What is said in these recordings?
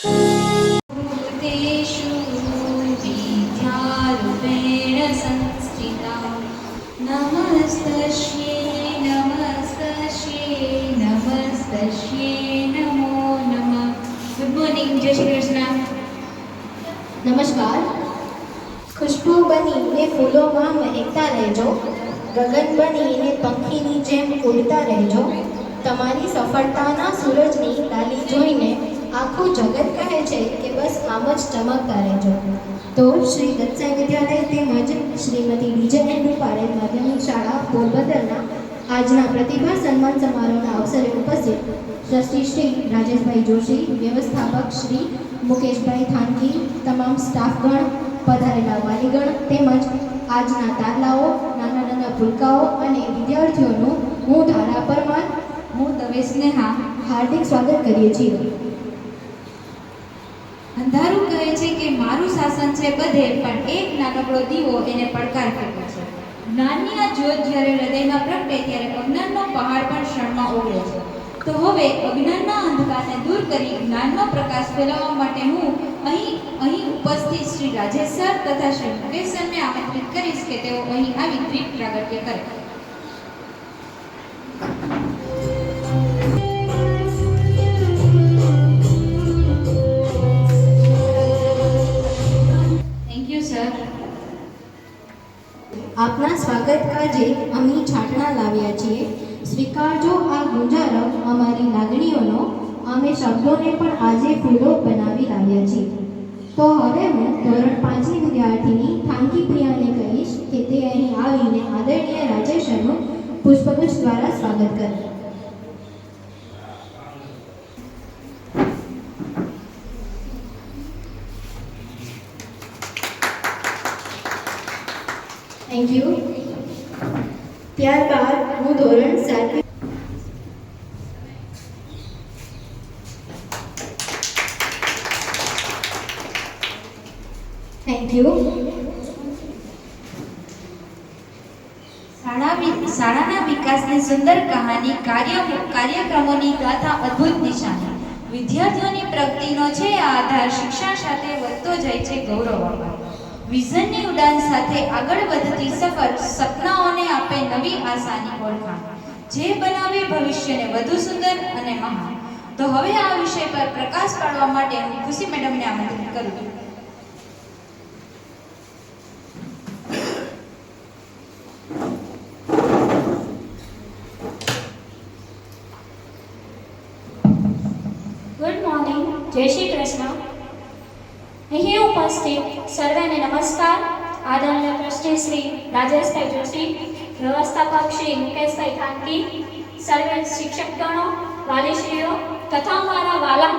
भूतेषु विद्यारूपेण संस्थिता नमस्तस्यै नमस्तस्यै नमस्तस्यै नमो नमः। गुड मॉर्निंग, जय श्री कृष्ण। नमस्कार। खुशबू बनीने फूलोમાં મહેકતા રહેજો, ગગન બનીને પંખીની જેમ ઉડતા રહેજો। તમારી સફળતાના સૂરજની લાલી જોઈને આખું જગત કહે છે કે બસ આમ જ ચમકતા રહેજો। તો શ્રી દત્તસાઈ વિદ્યાલય તેમજ શ્રીમતી ડીજે એન્ડ રૂપારેલ માધ્યમિક શાળા પોરબંદરના આજના પ્રતિભા સન્માન સમારોહના અવસરે ઉપસ્થિત ટ્રસ્ટી શ્રી રાજેશભાઈ જોશી, વ્યવસ્થાપક શ્રી મુકેશભાઈ થાનકી, તમામ સ્ટાફગણ, પધારેલા વાલીગણ તેમજ આજના તારલાઓ, નાના નાના ભૂલકાઓ અને વિદ્યાર્થીઓનું હું ધારા પરમાર, હું દવે સ્નેહા હાર્દિક સ્વાગત કરીએ છીએ। અંધારું કહે છે કે મારું શાસન છે બધે, પણ એક નાનકડો દીવો એને પડકાર ફેંકે છે। જ્ઞાનની આ જ્યોત જ્યારે હૃદયમાં પ્રગટે ત્યારે અજ્ઞાનનો પહાડ પણ ક્ષણમાં ઓગળે છે। તો હવે અજ્ઞાનના અંધકારને દૂર કરી જ્ઞાનનો પ્રકાશ ફેલાવવા માટે હું અહીં ઉપસ્થિત શ્રી રાજેશ સર તથા શ્રી મુકેશ સરને આમંત્રિત કરીશ કે તેઓ અહીં આવી દીપ પ્રાગટ્ય કરે। Thank you sir. આપના સ્વાગત કાજે અમે છાટણા લાવ્યા છીએ। સ્વીકારજો આ ગુંજારવ અમારી લાગણીઓનો, અમે શબ્દોને પણ આજે ફૂલો બનાવી લાવ્યા છીએ। તો હવે હું ધોરણ 5ની વિદ્યાર્થીની થાનકી પ્રિયાને કહીશ કે તે અહીં આવીને આદરણીય રાજેશ સરનું પુષ્પગુચ્છ દ્વારા સ્વાગત કરે। Thank you. ત્યારબાદ હું ધોરણ 7 થેન્ક યુ। શાળાના વિકાસની સુંદર કહાની, કાર્યક્રમોની ગાથા, અદ્ભુત નિશાની। વિદ્યાર્થીઓની પ્રગતિનો છે આ આધાર, શિક્ષણ સાથે વધતો જાય છે ગૌરવ આભાર। વિઝનની ઉડાન સાથે આગળ વધતી સફર, સપનાઓને આપે નવી આશાની ઓળખાણ, જે બનાવે ભવિષ્યને વધુ સુંદર અને મહાન। તો હવે આ વિષય પર પ્રકાશ પાડવા માટે હું ખુશી મેડમને આમંત્રિત કરું છું। ગુડ મોર્નિંગ, જય શ્રી કૃષ્ણ। અહીં ઉપસ્થિત સર્વેને નમસ્કાર। આદરણીય ટ્રસ્ટી શ્રી રાજેશભાઈ જોશી, વ્યવસ્થાપક શ્રી મુકેશભાઈ થાનકી, સર્વે શિક્ષકગણો, વાલીશ્રીઓ તથા મારા વાલા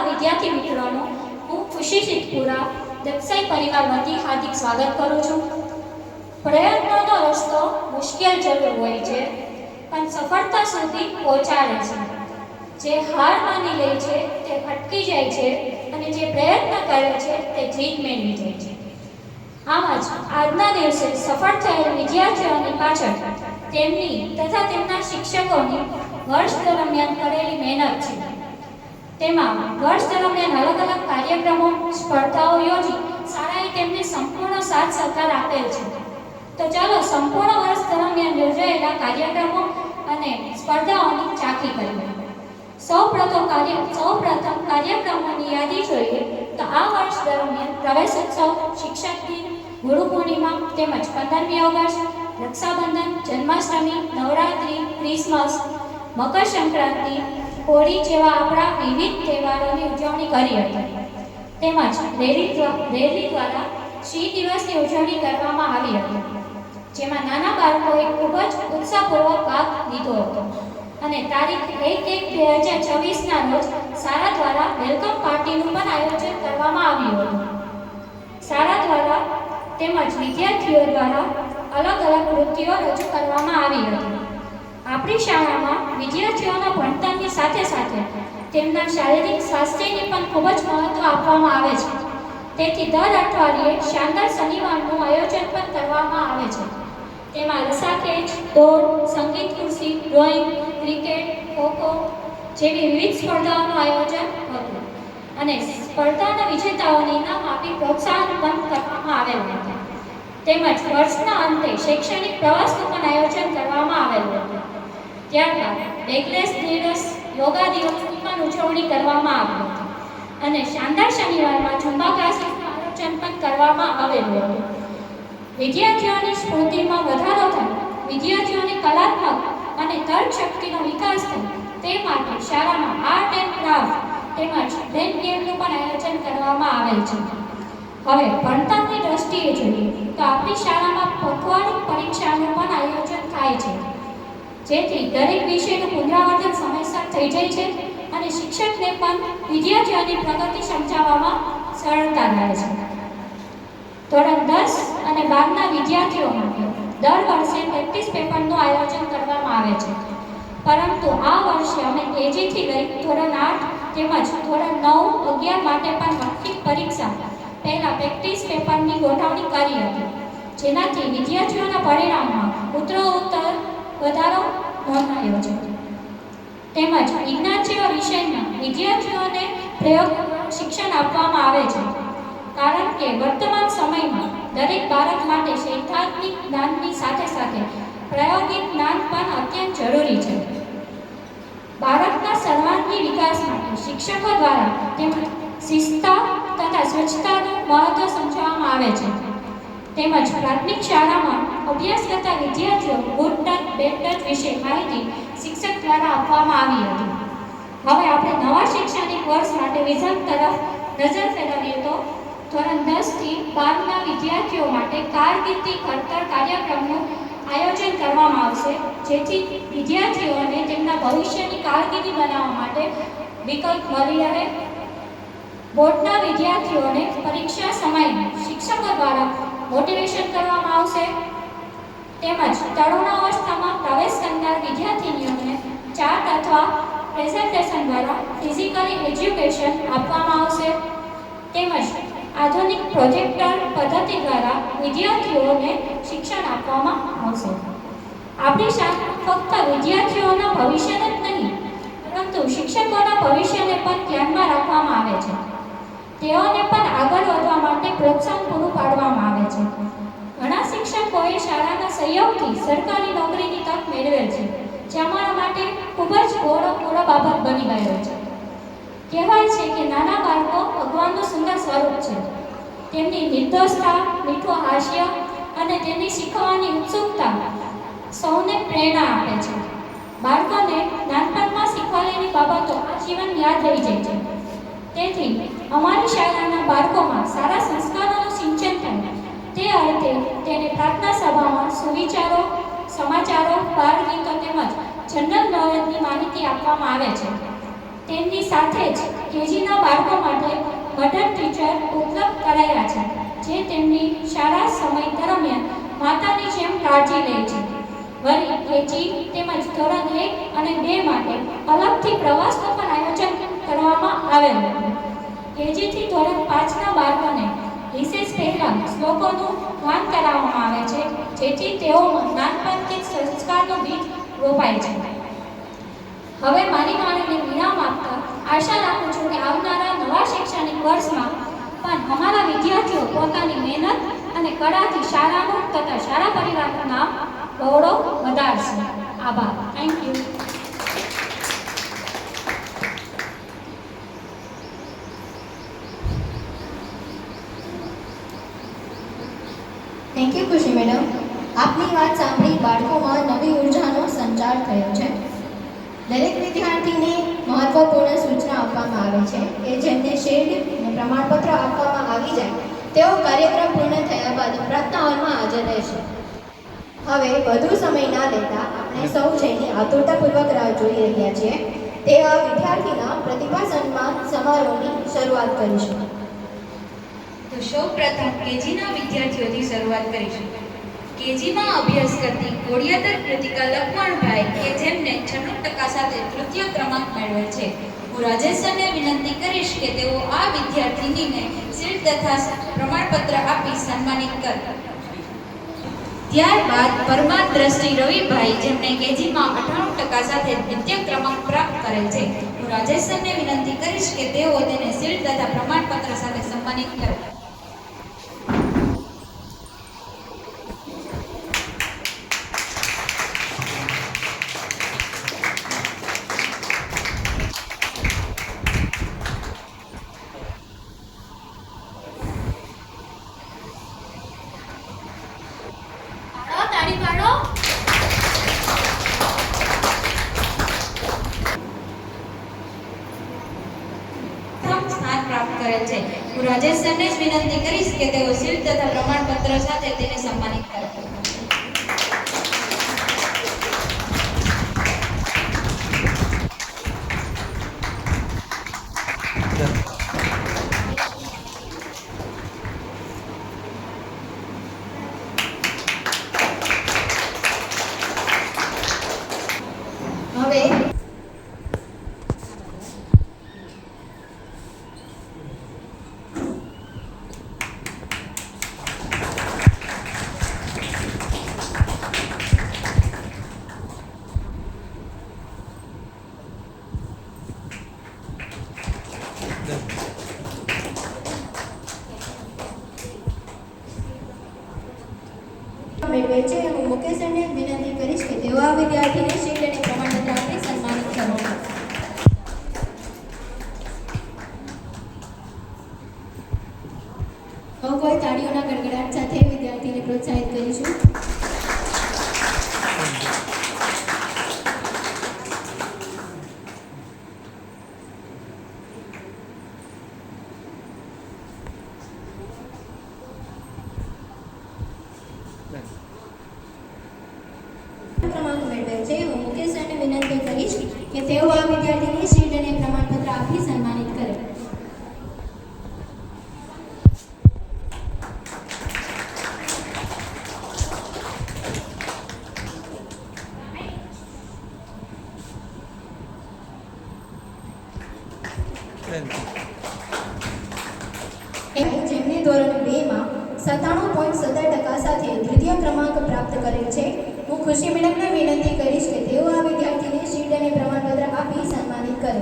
વિદ્યાર્થી મિત્રોનું હું ખુશી સિદ્ધપુરા દત્તસાઈ પરિવાર વતી હાર્દિક સ્વાગત કરું છું। પ્રયત્નોનો રસ્તો મુશ્કેલ જરૂર હોય છે, પણ સફળતા સુધી પહોંચાડે છે। જે હાર માની લે છે તે અટકી જાય છે, અને જે પ્રયત્ન કરે છે તે જીત મેળવી જાય છે। આમ જ આજના દિવસે સફળ થયેલ વિદ્યાર્થીઓની પાછળ તેમની તથા તેમના શિક્ષકોની વર્ષ દરમિયાન કરેલી મહેનત છે। તેમાં વર્ષ દરમિયાન અલગ અલગ કાર્યક્રમો, સ્પર્ધાઓ યોજી શાળાએ તેમને સંપૂર્ણ સાથ સહકાર આપેલ છે। તો ચાલો સંપૂર્ણ વર્ષ દરમિયાન યોજાયેલા કાર્યક્રમો અને સ્પર્ધાઓની ઝાંખી કરીએ। સૌપ્રથમ કાર્યક્રમોની યાદી જોઈએ તો આ વર્ષ દરમિયાન પ્રવેશોત્સવ, શિક્ષક દિન, ગુરુ પૂર્ણિમા તેમજ 15મી ઓગસ્ટ, રક્ષાબંધન, જન્માષ્ટમી, નવરાત્રિ, ક્રિસમસ, મકર સંક્રાંતિ, હોળી જેવા આપણા વિવિધ તહેવારોની ઉજવણી કરી હતી। તેમજ રેલી દ્વારા શ્રી દિવસની ઉજવણી કરવામાં આવી હતી, જેમાં નાના બાળકોએ ખૂબ જ ઉત્સાહપૂર્વક ભાગ લીધો હતો। અને તારીખ 1/1/2026ના રોજ શાળા દ્વારા વેલકમ પાર્ટીનું પણ આયોજન કરવામાં આવ્યું હતું। શાળા દ્વારા તેમજ વિદ્યાર્થીઓ દ્વારા અલગ અલગ કૃતિઓ રજૂ કરવામાં આવી હતી। આપણી શાળામાં વિદ્યાર્થીઓના ભણતરની સાથે સાથે તેમના શારીરિક સ્વાસ્થ્યને પણ ખૂબ જ મહત્વ આપવામાં આવે છે। તેથી દર અઠવાડિયે શાનદાર શનિવારનું આયોજન પણ કરવામાં આવે છે। તેમાં રસાખેંચ, દોડ, સંગીત ખુરશી, ડ્રોઈંગ, ક્રિકેટ, ખોખો જેવી વિવિધ સ્પર્ધાઓનું આયોજન હતું। અને સ્પર્ધાના વિજેતાઓને ઇનામ આપી પ્રોત્સાહન પણ કરવામાં આવેલું હતું. તેમજ વર્ષના અંતે શૈક્ષણિક પ્રવાસનું પણ આયોજન કરવામાં આવેલું હતું. ત્યારબાદ બેકલેસ દિવસ, યોગા દિવસની પણ ઉજવણી કરવામાં આવી હતી અને શાનદાર શનિવારમાં ઝુંબા ક્લાસીસનું આયોજન પણ કરવામાં આવેલું હતું. વિદ્યાર્થીઓની સ્ફૂર્તિમાં વધારો થાય, વિદ્યાર્થીઓની કલાત્મક અને તર્ક શક્તિનો વિકાસ થાય તે માટે શાળામાં આર્ટ એન્ડ ક્રાફ્ટ તેમજ બ્રેન ગેમનું પણ આયોજન કરવામાં આવેલ છે. હવે ભણતરની દ્રષ્ટિએ જોઈએ તો આપણી શાળામાં પખવાડિયું પરીક્ષાનું પણ આયોજન થાય છે, જેથી દરેક વિષયનું પુનરાવર્તન સમયસર થઈ જાય છે અને શિક્ષકને પણ વિદ્યાર્થીઓની પ્રગતિ સમજાવવામાં સરળતા રહે છે. ધોરણ 10 અને 12ના વિદ્યાર્થીઓ માટે દર વર્ષે પ્રેક્ટિસ પેપરનું આયોજન કરવામાં આવે છે, પરંતુ આ વર્ષે અમે કેજીથી લઈ ધોરણ 8 તેમજ ધોરણ 9, 11 માટે પણ મૌખિક પરીક્ષા પહેલા પ્રેક્ટિસ પેપરની ગોઠવણી કરી હતી, જેનાથી વિદ્યાર્થીઓના પરિણામમાં ઉત્તરોત્તર વધારો નોંધાયો છે. તેમજ વિજ્ઞાન જેવા વિષયમાં વિદ્યાર્થીઓને પ્રયોગ શિક્ષણ આપવામાં આવે છે, કારણ કે વર્તમાન સમયમાં દરેક બાળક માટે સૈદ્ધાંતિક જ્ઞાનની સાથે સાથે પ્રાયોગિક જ્ઞાન પણ અત્યંત જરૂરી છે. બાળકના સર્વાંગી વિકાસ માટે શિક્ષકો દ્વારા તેમજ શિસ્તતા તથા સ્વચ્છતાનું મહત્વ સમજાવવામાં આવે છે. તેમજ પ્રાથમિક શાળામાં અભ્યાસ કરતા વિદ્યાર્થીઓ ગુડ ટચ બેડ ટચ વિશે માહિતી શિક્ષક દ્વારા આપવામાં આવી હતી. હવે આપણે નવા શૈક્ષણિક વર્ષ માટે વિઝન તરફ નજર ફેરવીએ તો ધોરણ 10 થી 12ના વિદ્યાર્થીઓ માટે કારકિર્દી ઘડતર કાર્યક્રમનું આયોજન કરવામાં આવશે, જેથી વિદ્યાર્થીઓને તેમના ભવિષ્યની કારકિર્દી બનાવવા માટે વિકલ્પ મળી રહે. બોર્ડના વિદ્યાર્થીઓને પરીક્ષા સમયે શિક્ષકો દ્વારા મોટિવેશન કરવામાં આવશે. તેમજ તરુણાવસ્થામાં પ્રવેશ કરનાર વિદ્યાર્થીનીઓને ચાર્ટ અથવા પ્રેઝન્ટેશન દ્વારા ફિઝિકલી એજ્યુકેશન આપવામાં આવશે. તેમજ આધુનિક પ્રોજેક્ટર પદ્ધતિ દ્વારા વિદ્યાર્થીઓને શિક્ષણ આપવામાં આવશે. આપણી શાળા ફક્ત વિદ્યાર્થીઓના ભવિષ્યને જ નહીં, પરંતુ શિક્ષકોના ભવિષ્યને પણ ધ્યાનમાં રાખવામાં આવે છે. તેઓને પણ આગળ વધવા માટે પ્રોત્સાહન પૂરું પાડવામાં આવે છે. ઘણા શિક્ષકોએ શાળાના સહયોગથી સરકારી નોકરીની તક મેળવેલ છે, જે અમારા માટે ખૂબ જ ગૌરવપૂર્ણ બાબત બની ગયો છે. કહેવાય છે કે નાના બાળકો ભગવાનનું સુંદર સ્વરૂપ છે. તેમની નિર્દોષતા, મીઠું હાસ્ય અને તેમની શીખવાની ઉત્સુકતા સૌને પ્રેરણા આપે છે. બાળકોને નાનપણમાં શીખવાડેલી બાબતો આજીવન યાદ રહી જાય છે. તેથી અમારી શાળાના બાળકોમાં સારા સંસ્કારોનું સિંચન થાય તે અર્થે તેને પ્રાર્થના સભામાં સુવિચારો, સમાચારો, બાળગીતો તેમજ જનરલ નોલેજની માહિતી આપવામાં આવે છે. તેમની સાથે જ કેજીના બાળકો માટે મધર ટીચર ઉપલબ્ધ કરાયા છે, જે તેમની શાળા સમય દરમિયાન માતાની જેમ કાળજી લે છે. વળી કેજી તેમજ ધોરણ 1 અને 2 માટે અલગથી પ્રવાસનું પણ આયોજન કરવામાં આવેલું હતું. કેજીથી ધોરણ 5ના બાળકોને રિસેસ પહેલા શ્લોકોનું ગાન કરાવવામાં આવે છે, જેથી તેઓમાં નાનપણથી સંસ્કારનો બીજ રોપાય છે. હવે મારી વાણીને વિરામ આપતા આશા રાખું છું કે આવનારા નવા શૈક્ષણિક વર્ષમાં પણ અમારા વિદ્યાર્થીઓ પોતાની મહેનત અને કળાથી શાળાનું તથા શાળા પરિવારનું નામ ગૌરવ વધારશે. આભાર. Thank you. થેન્ક યુ ખુશી મેડમ. આપની વાત સાંભળી બાળકોમાં નવી ઉર્જાનો સંચાર થયો છે. દરેક વિદ્યાર્થીને મહત્વપૂર્ણ સૂચના આપવામાં આવે છે કે જેમને શિલ્ડ અને પ્રમાણપત્ર આપવામાં આવી જાય તેઓ કાર્યક્રમ પૂર્ણ થયા બાદ પ્રાર્થના હોલમાં હાજર રહેશે. હવે વધુ સમય ના લેતા આપણે સૌ જેની આતુરતાપૂર્વક રાહ જોઈ રહ્યા છીએ તેવા વિદ્યાર્થીના પ્રતિભા સન્માન સમારોહની શરૂઆત કરીશું. તો સૌપ્રથમ કેજીના વિદ્યાર્થીઓથી શરૂઆત કરીશું. કેજીમાં અભ્યાસ કરતી કોડિયાદર કૃતિકા લખમણભાઈ કે જેમને 96% સાથે તૃતીય ક્રમાંક મેળવેલ છે. હું રાજેશ સરને વિનંતી કરીશ કે તેઓ આ વિદ્યાર્થીનીને શિલ્ડ તથા પ્રમાણપત્ર આપી સન્માનિત કરે. ત્યારબાદ પરમાર દ્રષ્ટિ રવિભાઈ જેમને કેજીમાં 98% સાથે દ્વિતીય ક્રમાંક પ્રાપ્ત કરેલ છે. હું રાજેશ સરને વિનંતી કરીશ કે તેઓ તેને શિલ્ડ તથા પ્રમાણપત્ર સાથે સન્માનિત કરે. તાળી પાડો. પ્રથમ સ્થાન પ્રાપ્ત કરેલ છે. હું રાજેશ સરને જ વિનંતી કરીશ કે તેઓ શિલ્ડ તથા પ્રમાણપત્ર સાથે તેને સન્માનિત કરે. હવે મેળવે છે. હું મુકેશ સરને વિનંતી કરીશ કે તેઓ આ વિદ્યાર્થીને શિલ્ડ અને પ્રમાણપત્ર આપી સન્માનિત કરો. હવે કોઈ તાળીઓના ગડગડાટ સાથે વિદ્યાર્થીને પ્રોત્સાહિત કરીશું. ક્રમાંક મેળવે છે. હું મુકેશ સરને વિનંતી કરીશ કે તેઓ આ વિદ્યાર્થીને શિલ્ડ અને પ્રમાણપત્ર આપી સન્માનિત કરે. જેમને ધોરણ 2 માં 97.17% સાથે તૃતીય ક્રમાંક પ્રાપ્ત કરેલ છે. હું ખુશી મેડમને વિનંતી કરીશ કે તેઓ આ વિદ્યાર્થીને શિલ્ડ અને પ્રમાણપત્ર આપી સન્માનિત કરે.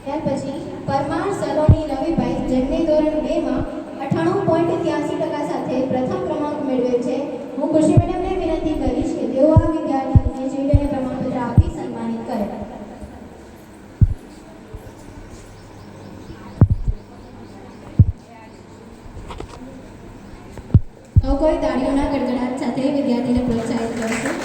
ત્યાર પછી પરમાર સલોની રવિભાઈ જેમને ધોરણ 2 માં 98.83% સાથે પ્રથમ ક્રમાંક મેળવેલ છે. હું ખુશી મેડમને વિનંતી કરીશ કે તેઓ આ વિદ્યાર્થીને શિલ્ડ અને પ્રમાણપત્ર આપી સન્માનિત કરે. હવે કોઈ તાળીઓના ગડગડાટ સાથે વિદ્યાર્થીને પ્રોત્સાહિત કરશું.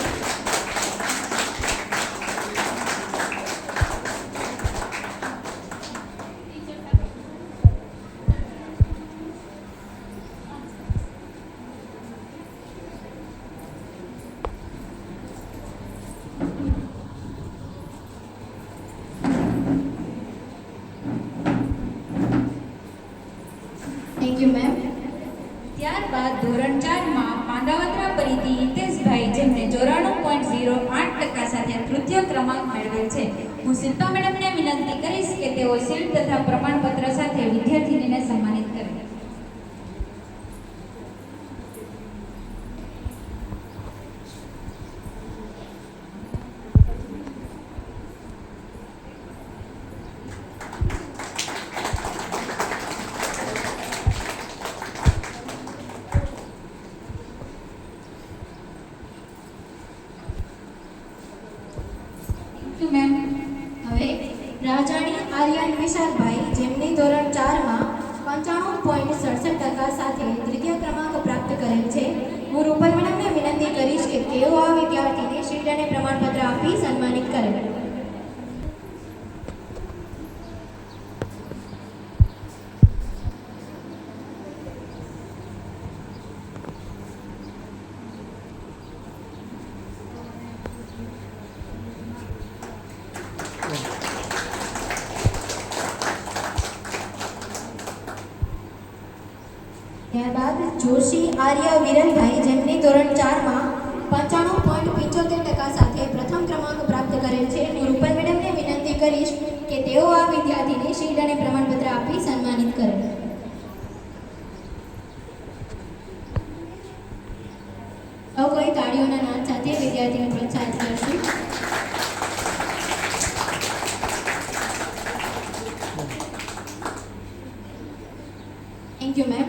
Thank you ma'am. ત્યારબાદ ધોરણ 4 માં પાંડાવત્રા પરિધિ હિતેશભાઈ જેમને 94.08% સાથે તૃતીય ક્રમાંક મેળવેલ છે. હું શિલ્પા મેડમને વિનંતી કરીશ કે તેઓ શિલ્ડ તથા પ્રમાણપત્ર સાથે વિદ્યાર્થીનીને સન્માનિત કરે. મેમ હવે રાજાણી આર્યન વિશાલભાઈ જેમની ધોરણ 4 માં 95.67% સાથે તૃતીય ક્રમાંક પ્રાપ્ત કરેલ છે. હું રૂપલ મેડમને વિનંતી કરીશ કે તેઓ આ વિદ્યાર્થીને શિલ્ડ અને પ્રમાણપત્ર આપી સન્માનિત કરે. જોશી આર્ય વિરલભાઈ, જેમની ધોરણ 4માં 95.75% સાથે પ્રથમ ક્રમાંક પ્રાપ્ત કરેલ છે. હું રૂપલ મેડમને વિનંતી કરીશ કે તેઓ આ વિદ્યાર્થીને શીલ્ડ અને પ્રમાણપત્ર આપી સન્માનિત કરે. સૌ કોઈ તાળીઓના નાદ સાથે વિદ્યાર્થીને પ્રોત્સાહિત કરશું. Thank you ma'am.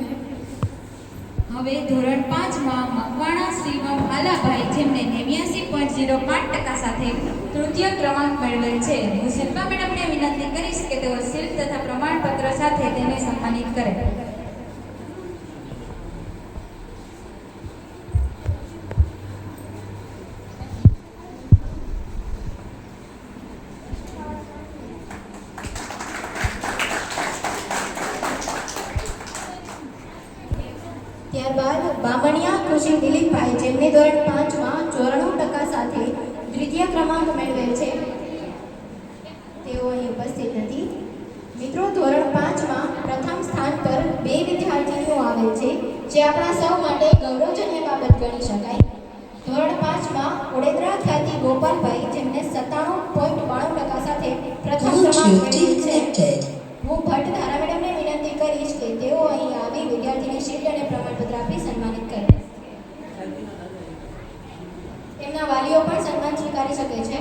હવે ધોરણ 5માં મકવાણા શ્રીવમ આલાભાઈ, જેમને 89.05% સાથે તૃતીય ક્રમાંક મેળવેલ છે. હું શિલ્પા મેડમને વિનંતી કરીશ કે તેઓ શિલ્પ તથા પ્રમાણપત્ર સાથે તેને સન્માનિત કરે. ત્યારબાદ બામણિયા ખુશી દિલીપભાઈ, જેમને ધોરણ 5માં 94% સાથે દ્વિતીય ક્રમાંક મેળવેલ છે. તેઓ અહીં ઉપસ્થિત નથી. મિત્રો, ધોરણ 5માં પ્રથમ સ્થાન પર 2 વિદ્યાર્થીનીઓ આવેલ છે, જે આપણા સૌ માટે ગૌરવજનક બાબત ગણી શકાય. ધોરણ 5માં ઓડેદરા ખ્યાતિ ગોપાલભાઈ, જેમને 97.92% સાથે પ્રથમ ક્રમાંક મેળવેલ છે. હું ભટ્ટ ધારા મેડમને વિનંતી કરીશ કે તેઓ અહીં આવી વિદ્યાર્થીને શીલ્ડ અને પ્રમાણપત્ર આપી સન્માનિત કરે. તેમના વાલીઓ પણ સન્માન સ્વીકારી શકે છે.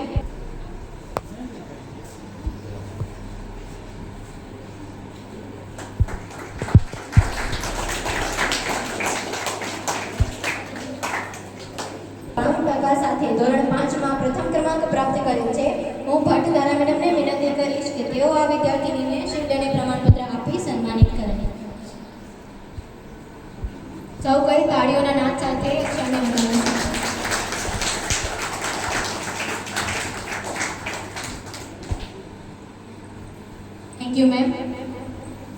સાથે ધોરણ 5માં પ્રથમ ક્રમાંક પ્રાપ્ત કરેલ છે. હું ભટ્ટ ધારા મેડમને વિનંતી કરીશ કે તેઓ આ વિદ્યાર્થીનીને શીલ્ડ અને પ્રમાણપત્ર આપી સન્માનિત કરે. સૌ કોઈ તાળીઓના નાદ સાથે ક્ષણને વધાવો. Thank you ma'am.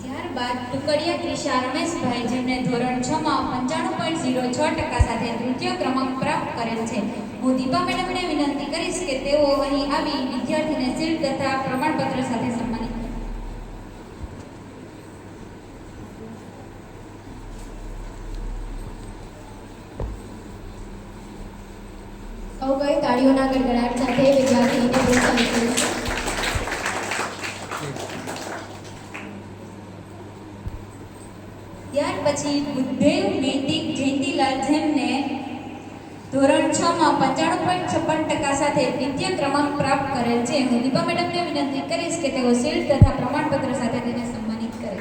ત્યારબાદ ટુકડિયા ક્રિશા રમેશભાઈ, જેમને ધોરણ 6માં 95.06% સાથે તૃતીય ક્રમાંક પ્રાપ્ત કરેલ છે. હું દીપા મેડમને વિનંતી કરીશ કે તેઓ અહીં આવી વિદ્યાર્થીને શીલ્ડ તથા પ્રમાણપત્ર સાથે સન્માનિત કરે. સૌ કોઈ તાળીઓના ગડગડાટ સાથે વિદ્યાર્થીને પ્રોત્સાહિત કરીશું. ત્યાર પછી બુદ્ધદેવ નૈતિક જયંતિલાલ, જેમને ધોરણ 6માં 95.56% સાથે દ્વિતીય ક્રમાંક પ્રાપ્ત કરેલ છે. હું દીપા મેડમને વિનંતી કરીશ કે તેઓ શીલ્ડ તથા પ્રમાણપત્ર સાથે તેને સન્માનિત કરે.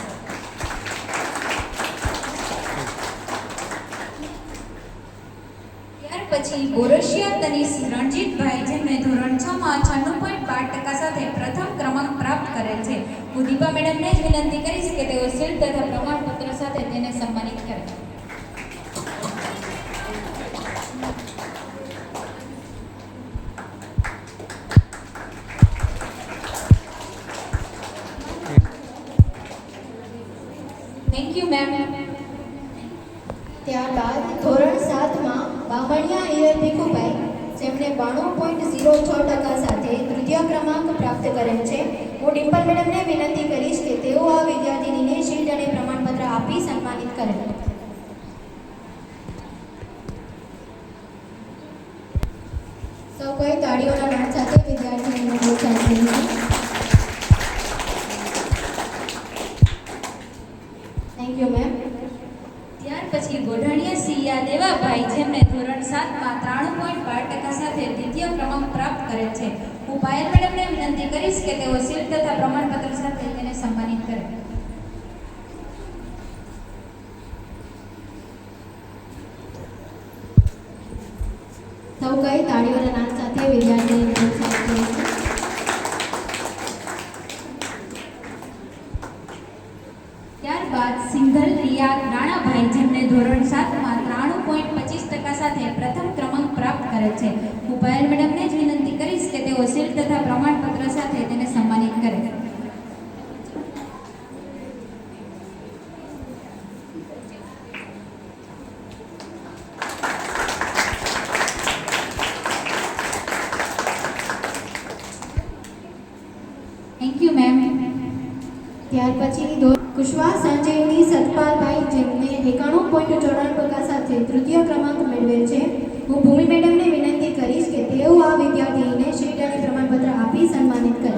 ત્યાર પછી બોરસિયા તનીશ રણજીતભાઈ, જેમને ધોરણ 6માં 96.12% સાથે પ્રથમ ક્રમાંક પ્રાપ્ત કરેલ છે. હું દીપા મેડમને જ વિનંતી કરીશ કે તેઓ શીલ્ડ તથા પ્રમાણપત્ર સાથે તેને સન્માનિત કરે. Thank you ma'am. ત્યારબાદ ધોરણ 7માં બામણિયા હિયર ભીખુભાઈ, જેમણે 92.06% સાથે તૃતીય ક્રમાંક પ્રાપ્ત કરેલ છે. હું ડિમ્પલ મેડમને વિનંતી કરીશ કે તેઓ આ વિદ્યાર્થીનીને શીલ્ડ અને પ્રમાણપત્ર આપી સન્માનિત કરે. સૌ કોઈ તાળીઓના નાદ સાથે વિદ્યાર્થીનીને પ્રોત્સાહિત કરીશું. Thank you ma'am. ત્યાર પછી ગોઢાણીયા સિયા દેવાભાઈ, જેમને ધોરણ 7માં 93.12% સાથે દ્વિતીય ક્રમાંક પ્રાપ્ત કરેલ છે. હું પાયલ મેડમને વિનંતી કરીશ કે તેઓ શીલ્ડ તથા પ્રમાણપત્ર સાથે તેને સન્માનિત કરે. સૌ કોઈ તાળીઓના નાદ સાથે વિદ્યાર્થીને પ્રોત્સાહિત કરીશું. ત્યારબાદ સિંઘલ રિયા રાણાભાઈ, જેમને ધોરણ 7માં 93.25% સાથે પ્રથમ ક્રમાંક પ્રાપ્ત કરેલ છે. હું પાયલ મેડમને જ વિનંતી કરીશ કે તેઓ શીલ્ડ તથા પ્રમાણપત્ર સાથે તેને સન્માનિત કરે. Thank you ma'am. ત્યાર પછી કુશવાહ સંજયની સતપાલભાઈ જેમને 91.94% સાથે તૃતીય ક્રમાંક મેળવેલ છે. હું ભૂમિ મેડમને વિનંતી કરીશ કે તેઓ આ વિદ્યાર્થીને શીટ અને પ્રમાણપત્ર આપી સન્માનિત કરે.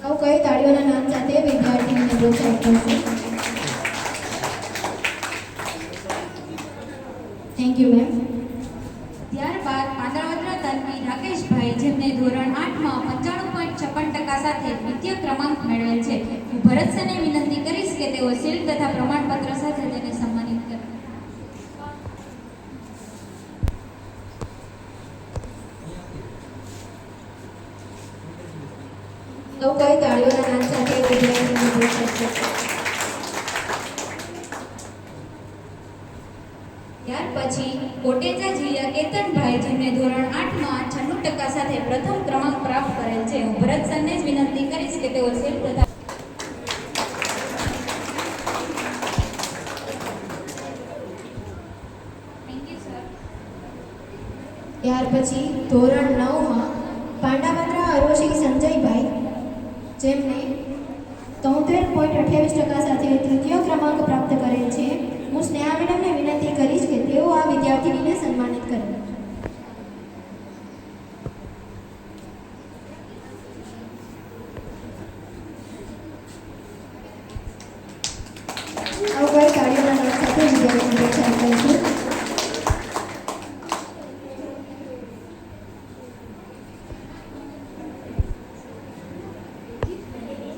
સૌ કઈ તાળીઓના નામ સાથે વિદ્યાર્થીને પ્રોત્સાહિત કરશું. Thank you ma'am. ત્યારબાદ પાંદરાવદરા તન્વી રાકેશભાઈ જેમને ધોરણ 8માં 95.56% સાથે દ્વિતીય ક્રમાંક મેળવેલ છે. હું ભરત સરને વિનંતી કરીશ કે તેઓ શીલ્ડ તથા પ્રમાણપત્ર સાથે તેને સન્માનિત કરે. સૌ કઈ તાળીઓના નામ સાથે વિદ્યાર્થીને પ્રોત્સાહિત કરશું. ત્યાર પછી કોટેચા જીયા કેતનભાઈ જેમને ધોરણ 8માં 96% સાથે પ્રથમ ક્રમાંક પ્રાપ્ત કરેલ છે. હું ભરત સરને જ વિનંતી કરીશ કે તેઓ શીલ્ડ તથા થેન્ક યુ સર. ત્યાર પછી ધોરણ 9માં પાંડાવદરા અરોશી સંજયભાઈ જેમને 73.28% સાથે તૃતીય ક્રમાંક પ્રાપ્ત કરેલ છે. હું સ્નેહા મેડમને વિનંતી કરીશ કે તેઓ આ વિદ્યાર્થીનીને સન્માનિત કરે. સૌ કોઈ તાળીઓના નામ સાથે વિદ્યાર્થીને પ્રોત્સાહિત કરીશું.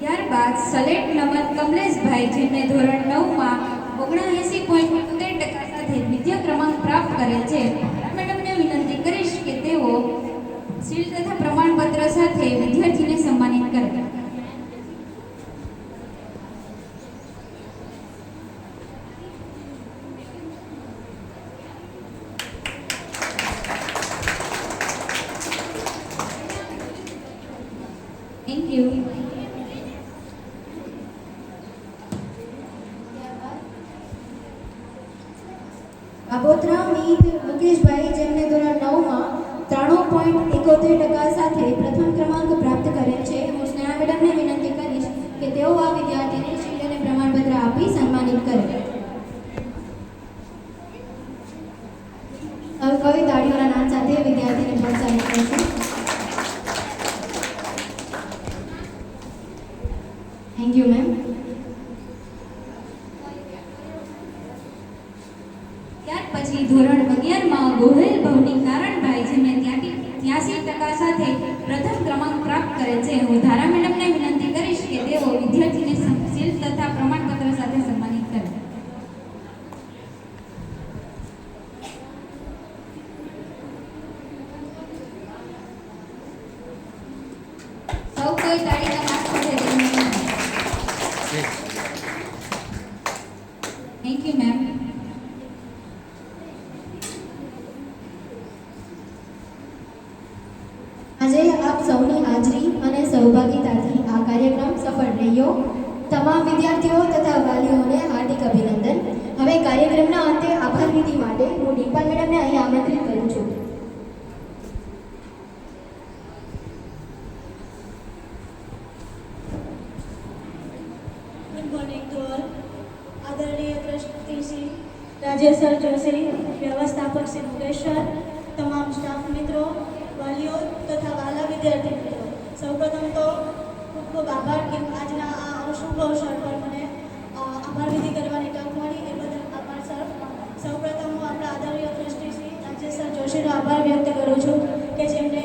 ત્યારબાદ સલેટ નમન કમલેશભાઈ જેમને ધોરણ 9માં 79.73% સાથે દ્વિતીય ક્રમાંક પ્રાપ્ત કરેલ છે. મેડમને વિનંતી કરીશ કે તેઓ શીલ્ડ તથા પ્રમાણપત્ર સાથે વિદ્યાર્થીને સન્માનિત કરે. Thank you. બાબોત્રા મીત મુકેશભાઈ જેમને ધોરણ 9માં 93.71% સાથે પ્રથમ ક્રમાંક પ્રાપ્ત કરેલ છે. હું સ્નેહા મેડમને વિનંતી કરીશ કે તેઓ આ વિદ્યાર્થીને શીલ્ડ અને પ્રમાણપત્ર આપી સન્માનિત કરે. સૌ કોઈ તાળીઓના નામ સાથે વિદ્યાર્થીને પ્રોત્સાહિત કરશું. Thank you ma'am. ત્યાર પછી ધોરણ 11માં ગોહિલ ભવની નારણભાઈ જેમને 83% સાથે પ્રથમ ક્રમાંક પ્રાપ્ત કરેલ છે. હું ધારા મેડમને વિનંતી કરીશ કે તેઓ વિદ્યાર્થીને શીલ્ડ તથા પ્રમાણપત્ર સાથે સન્માનિત કરે. સૌ કોઈ તાળીના નાદ સાથે તેમને થેન્ક યુ મેમ. આજે આપ સૌની હાજરી અને સહભાગિતાથી આ કાર્યક્રમ સફળ રહ્યો. તમામ વિદ્યાર્થીઓ તથા વાલીઓને હાર્દિક અભિનંદન. હવે કાર્યક્રમના અંતે આભાર વિધિ માટે હું ડિમ્પલ મેડમને અહીં આમંત્રિત કરું છું. Good morning to all. આદરણીય ટ્રસ્ટી શ્રી રાજેશ સર જોશી, વ્યવસ્થાપક શ્રી મુકેશ્વર, તમામ સ્ટાફ મિત્રો, વાલીઓ તથા વાલા વિદ્યાર્થી મિત્રો, સૌપ્રથમ તો ખૂબ ખૂબ આભાર કે આજના આ અશુભ અવસર પર મને આભાર વિધિ કરવાની તક મળી એ બદલ આભાર સર. સૌપ્રથમ હું આપણા આદરણીય ટ્રસ્ટી શ્રી રાજેશ સર જોશીનો આભાર વ્યક્ત કરું છું કે જેમણે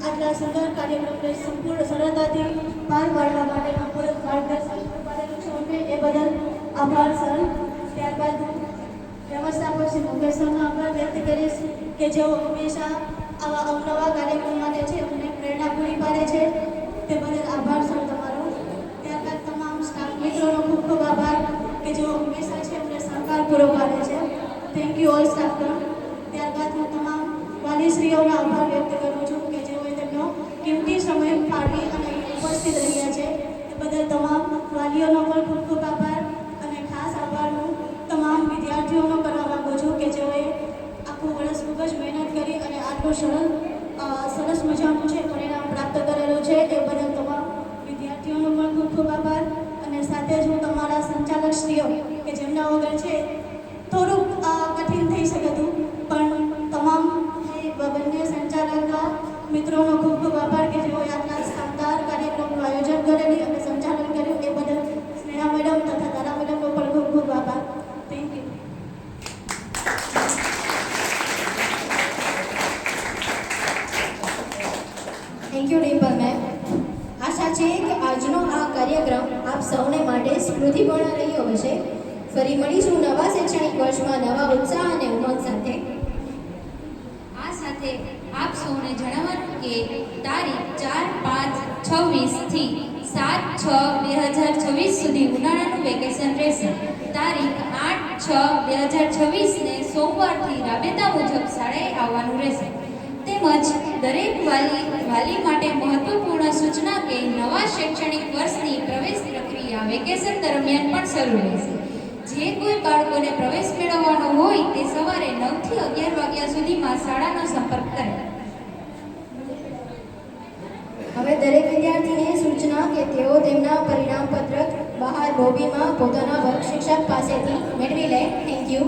આટલા સુંદર કાર્યક્રમને સંપૂર્ણ સરળતાથી પાર પાડવા માટેનું પૂરક માર્ગદર્શન પાડેલું છે અમને એ બદલ આભાર સર. ત્યારબાદ હું વ્યવસ્થાપક શ્રી મુકેશનો આભાર વ્યક્ત કરીશ કે જેઓ હંમેશા આવા અવનવા કાર્યક્રમ માટે છે અમને પ્રેરણા પૂરી પાડે છે તે બદલ આભાર સર તમારો. ત્યારબાદ તમામ સ્ટાફ મિત્રોનો ખૂબ ખૂબ આભાર કે જેઓ હંમેશા છે અમને સહકાર પૂરો પાડે છે. Thank you all staff. ત્યારબાદ હું તમામ વાલીશ્રીઓનો આભાર વ્યક્ત કરું છું કે જેઓએ તેમનો કિંમતી સમય ફાળવી અને ઉપસ્થિત રહ્યા છે તે બદલ તમામ વાલીઓનો પણ ખૂબ ખૂબ આભાર. અને ખાસ આભાર હું તમામ વિદ્યાર્થીઓનો કરવા માગું છું કે જેઓએ આખું વર્ષ ખૂબ જ આટલું સરસ મજાનું છે પરિણામ પ્રાપ્ત કરેલું છે એ બદલ તમામ વિદ્યાર્થીઓનો પણ ખૂબ ખૂબ આભાર. અને સાથે જ હું તમારા સંચાલકશ્રીઓ કે જેમના વગર છે થોડુંક કઠિન થઈ શકતું, પણ તમામ જે બંને સંચાલક મિત્રોનો ખૂબ ખૂબ આભાર કે જેઓએ આટલા શાનદાર કાર્યક્રમનું આયોજન કરેલી અને સંચાલન કર્યું એ બદલ સ્નેહા મેડમ તથા તારા મેડમનો પણ ખૂબ ખૂબ આભાર. Thank you. Thank you Dimple ma'am. આશા છે કે આજનો આ કાર્યક્રમ આપ સૌને માટે સ્મૃતિપૂર્ણ રહ્યો હશે. ફરી મળીશું નવા શૈક્ષણિક વર્ષમાં નવા ઉત્સાહ અને ઉમંગ સાથે. આ સાથે આપ સૌને જણાવવાનું કે તારીખ 4/5/26 થી 7/6/2026 સુધી ઉનાળાનું વેકેશન રહેશે. તારીખ 8/6/2026 ને સોમવારથી રાબેતા મુજબ શાળાએ આવવાનું રહેશે. તેમજ દરેક વાલી માટે મહત્વપૂર્ણ સૂચના કે નવા શૈક્ષણિક વર્ષની પ્રવેશ પ્રક્રિયા વેકેશન દરમિયાન પણ શરૂ રહેશે. જે કોઈ બાળકોને પ્રવેશ મેળવવાનો હોય તે સવારે 9 થી 11 વાગ્યા સુધીમાં શાળાનો સંપર્ક કરે. હવે દરેક વિદ્યાર્થીને સૂચના કે તેઓ તેમના પરિણામ પત્રક બહાર લોબીમાં પોતાના વર્ગ શિક્ષક પાસેથી મેળવી લે. Thank you.